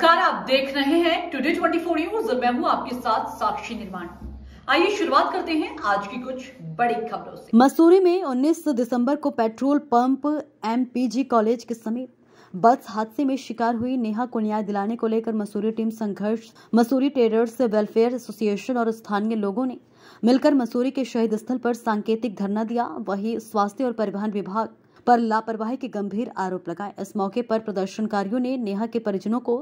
नमस्कार, आप देख रहे हैं टुडे 24 न्यूज। मैं हूं आपके साथ साक्षी निर्माण। आइए शुरुआत करते हैं आज की कुछ बड़ी खबरों से। मसूरी में 19 दिसंबर को पेट्रोल पंप एमपीजी कॉलेज के समीप बस हादसे में शिकार हुई नेहा को न्याय दिलाने को लेकर मसूरी टीम संघर्ष, मसूरी ट्रेडर्स वेलफेयर एसोसिएशन और स्थानीय लोगों ने मिलकर मसूरी के शहीद स्थल पर सांकेतिक धरना दिया। वहीं स्वास्थ्य और परिवहन विभाग पर लापरवाही के गंभीर आरोप लगाए। इस मौके पर प्रदर्शनकारियों ने नेहा के परिजनों को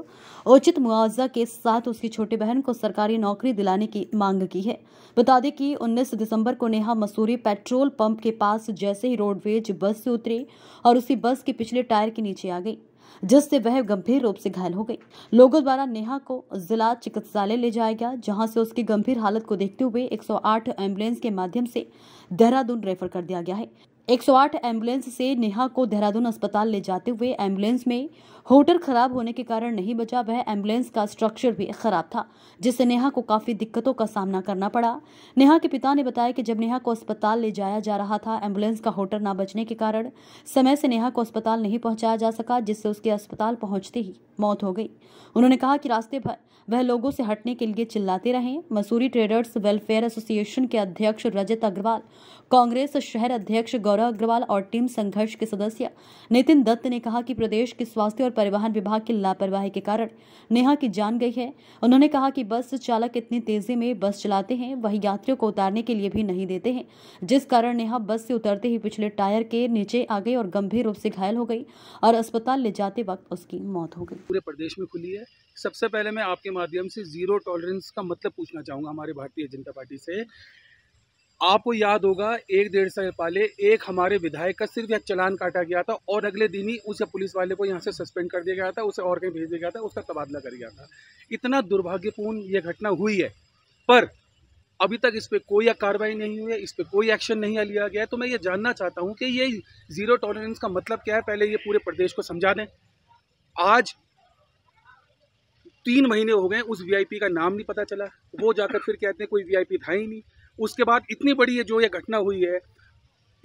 उचित मुआवजा के साथ उसकी छोटी बहन को सरकारी नौकरी दिलाने की मांग की है। बता दें कि 19 दिसंबर को नेहा मसूरी पेट्रोल पंप के पास जैसे ही रोडवेज बस से उतरी और उसी बस के पिछले टायर के नीचे आ गई, जिससे वह गंभीर रूप से घायल हो गई। लोगों द्वारा नेहा को जिला चिकित्सालय ले जाया गया, जहां से उसकी गंभीर हालत को देखते हुए 108 एम्बुलेंस के माध्यम से देहरादून रेफर कर दिया गया है। 108 एम्बुलेंस से नेहा को देहरादून अस्पताल ले जाते हुए एम्बुलेंस में होल्डर खराब होने के कारण नहीं बचा। वह एम्बुलेंस का स्ट्रक्चर भी खराब था, जिससे नेहा को काफी दिक्कतों का सामना करना पड़ा। नेहा के पिता ने बताया कि जब नेहा को अस्पताल ले जाया जा रहा था, एम्बुलेंस का होल्डर न बचने के कारण समय से नेहा को अस्पताल नहीं पहुंचाया जा सका, जिससे उसके अस्पताल पहुंचते ही मौत हो गई। उन्होंने कहा कि रास्ते भर वह लोगों से हटने के लिए चिल्लाते रहे। मसूरी ट्रेडर्स वेलफेयर एसोसिएशन के अध्यक्ष रजत अग्रवाल, कांग्रेस शहर अध्यक्ष गौरव अग्रवाल और टीम संघर्ष के सदस्य नितिन दत्त ने कहा कि प्रदेश के स्वास्थ्य और परिवहन विभाग की लापरवाही के कारण नेहा की जान गई है। उन्होंने कहा कि बस चालक इतनी तेजी में बस चलाते हैं, वही यात्रियों को उतारने के लिए भी नहीं देते हैं, जिस कारण नेहा बस से उतरते ही पिछले टायर के नीचे आ गई और गंभीर रूप से घायल हो गई और अस्पताल ले जाते वक्त उसकी मौत हो गई। पूरे प्रदेश में खुली है। सबसे पहले मैं आपके माध्यम से जीरो टॉलरेंस का मतलब पूछना चाहूँगा हमारे भारतीय जनता पार्टी से। आपको याद होगा 1-1.5 साल पहले एक हमारे विधायक का सिर्फ यह चालान काटा गया था और अगले दिन ही उस पुलिस वाले को यहाँ से सस्पेंड कर दिया गया था, उसे और कहीं भेज दिया गया था, उसका तबादला कर दिया था। इतना दुर्भाग्यपूर्ण ये घटना हुई है, पर अभी तक इस पर कोई कार्रवाई नहीं हुई है, इस पर कोई एक्शन नहीं लिया गया है। तो मैं ये जानना चाहता हूँ कि ये जीरो टॉलरेंस का मतलब क्या है, पहले ये पूरे प्रदेश को समझा दें। आज 3 महीने हो गए, उस वीआईपी का नाम नहीं पता चला, वो जाकर फिर कहते हैं कोई वीआईपी था ही नहीं। उसके बाद इतनी बड़ी ये जो ये घटना हुई है,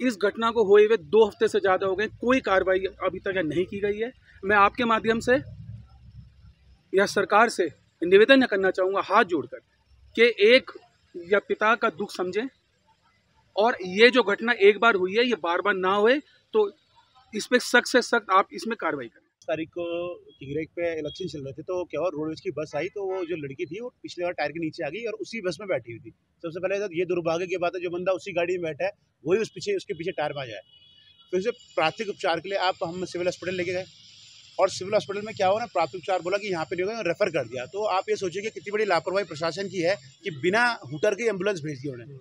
इस घटना को हुए हुए 2 हफ्ते से ज़्यादा हो गए, कोई कार्रवाई अभी तक नहीं की गई है। मैं आपके माध्यम से या सरकार से निवेदन करना चाहूँगा हाथ जोड़कर कि एक या पिता का दुख समझें और ये जो घटना एक बार हुई है ये बार बार ना होए, तो इस पर सख्त से सख्त आप इसमें कार्रवाई करें। तारीख को टिगरेक पे इलेक्शन चल रहे थे, तो क्या हुआ, रोडवेज की बस आई तो वो जो लड़की थी वो पिछले बार टायर के नीचे आ गई और उसी बस में बैठी हुई थी। सबसे पहले तो ये दुर्भाग्य की बात है, जो बंदा उसी गाड़ी में बैठा है वही उसके पीछे टायर में आ जाए। फिर उसे प्राथमिक उपचार के लिए हम सिविल हॉस्पिटल लेके गए और सिविल हॉस्पिटल में क्या हुआ ना, प्राथमिक उपचार बोला कि यहाँ पे नहीं होगा, रेफर कर दिया। तो आप ये सोचिए कि कितनी बड़ी लापरवाही प्रशासन की है कि बिना हुटर के एम्बुलेंस भेज दी उन्होंने।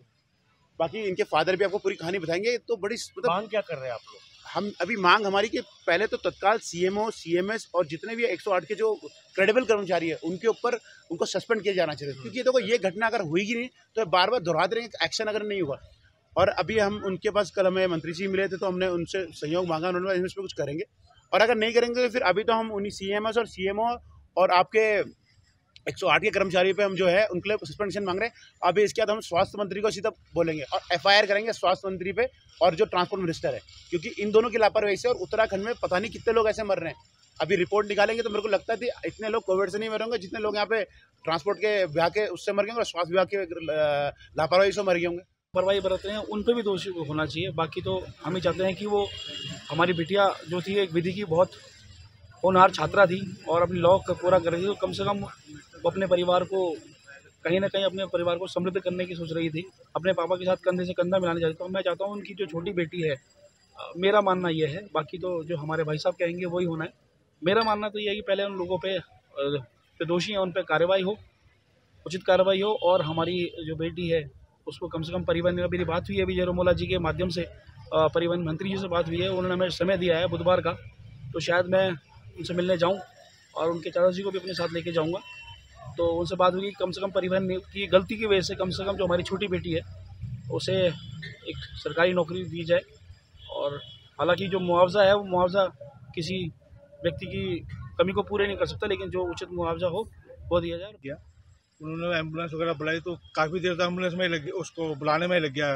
बाकी इनके फादर भी आपको पूरी कहानी बताएंगे। तो बड़ी मतलब मांग क्या कर रहे हैं आप लोग? हम अभी मांग हमारी कि पहले तो तत्काल सीएमओ, सीएमएस और जितने भी 108 के जो क्रेडिबल कर्मचारी है उनके ऊपर उनको सस्पेंड किया जाना चाहिए, क्योंकि देखो ये घटना अगर हुई नहीं तो बार बार दोहराते रहेंगे, एक्शन अगर नहीं हुआ। और अभी हम उनके पास कल हमें मंत्री जी मिले थे तो हमने उनसे सहयोग मांगा, उन्होंने इस पर कुछ करेंगे। और अगर नहीं करेंगे तो फिर अभी तो हम उन्हीं सीएमएस और सीएमओ और आपके 108 के कर्मचारियों पे हम जो है उनके लिए सस्पेंशन मांग रहे हैं। अभी इसके बाद हम स्वास्थ्य मंत्री को सीधा बोलेंगे और एफआईआर करेंगे स्वास्थ्य मंत्री पे और जो ट्रांसपोर्ट मिनिस्टर है, क्योंकि इन दोनों की लापरवाही से और उत्तराखंड में पता नहीं कितने लोग ऐसे मर रहे हैं। अभी रिपोर्ट निकालेंगे तो मेरे को लगता है इतने लोग कोविड से नहीं मर होंगे जितने लोग यहाँ पे ट्रांसपोर्ट के विभाग के उससे मर गए और स्वास्थ्य विभाग के लापरवाही से मर गए होंगे। लापरवाही बरत रहे हैं उन पर भी दोषी होना चाहिए। बाकी तो हम ही चाहते हैं कि वो हमारी बिटिया जो थी एक विधि की बहुत होनहार छात्रा थी और अपनी लॉ पूरा कर रही थी, तो कम से कम वो अपने परिवार को कहीं ना कहीं अपने परिवार को समृद्ध करने की सोच रही थी, अपने पापा के साथ कंधे से कंधा मिलाने चाहती। तो मैं चाहता हूँ उनकी जो छोटी बेटी है, मेरा मानना ये है, बाकी तो जो हमारे भाई साहब कहेंगे वही होना है। मेरा मानना तो ये है कि पहले उन लोगों पे जो दोषी हैं उन पर कार्रवाई हो, उचित कार्रवाई हो और हमारी जो बेटी है उसको कम से कम परिवहन में मेरी बात हुई है अभी जयरोमोला जी के माध्यम से, परिवहन मंत्री जी से बात हुई है, उन्होंने हमें समय दिया है बुधवार का, तो शायद मैं उनसे मिलने जाऊँ और उनके चाचा जी को भी अपने साथ लेके जाऊँगा। तो उनसे बात हुई कम से कम परिवहन की गलती की वजह से कम जो हमारी छोटी बेटी है उसे एक सरकारी नौकरी दी जाए। और हालांकि जो मुआवजा है वो मुआवजा किसी व्यक्ति की कमी को पूरे नहीं कर सकता, लेकिन जो उचित मुआवजा हो वो दिया जाए। क्या उन्होंने एम्बुलेंस वगैरह बुलाई तो काफ़ी देर तक एम्बुलेंस में लग उसको बुलाने में लग गया,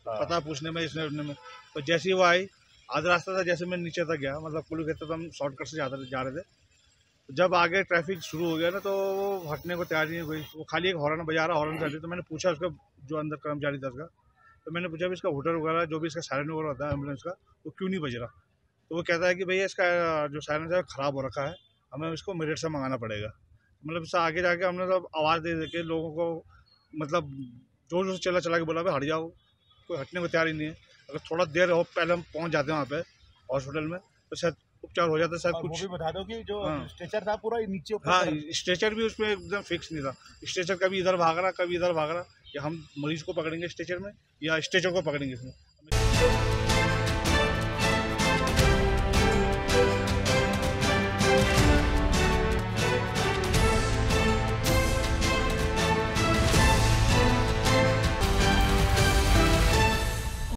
पता पूछने में, इसने में। तो जैसे ही वो आई आधा रास्ता था, जैसे मैं नीचे तक गया, मतलब पुल के तक हम शॉर्टकट से जा रहे थे, जब आगे ट्रैफिक शुरू हो गया ना तो वो हटने को तैयार नहीं है कोई, वो खाली एक हॉर्न बजा रहा, हॉर्न कर रही। तो मैंने पूछा उसका, जो अंदर कर्मचारी था उसका, तो मैंने पूछा भी इसका हूटर वगैरह जो भी इसका सायरन वगैरह होता है एम्बुलेंस का, वो क्यों नहीं बज रहा। तो वो कहता है कि भैया इसका जो सायरन है ख़राब हो रखा है, हमें इसको मेरठ से मंगाना पड़ेगा। मतलब इससे आगे जाके हमने तो आवाज़ दे के लोगों को, मतलब जोर जोर से चला के बोला भाई हट जाओ, कोई हटने को तैयार ही नहीं है। अगर थोड़ा देर हो पहले हम पहुंच जाते हैं वहाँ पे हॉस्पिटल में तो शायद उपचार हो जाता है। शायद कुछ वो भी बता दो कि जो हाँ। स्ट्रेचर था पूरा नीचे ऊपर हाँ, तरफ। स्ट्रेचर भी उसमें एकदम फिक्स नहीं था। स्ट्रेचर कभी इधर भाग रहा, कभी इधर भाग रहा, या हम मरीज को पकड़ेंगे स्ट्रेचर में या स्ट्रेचर को पकड़ेंगे इसमें।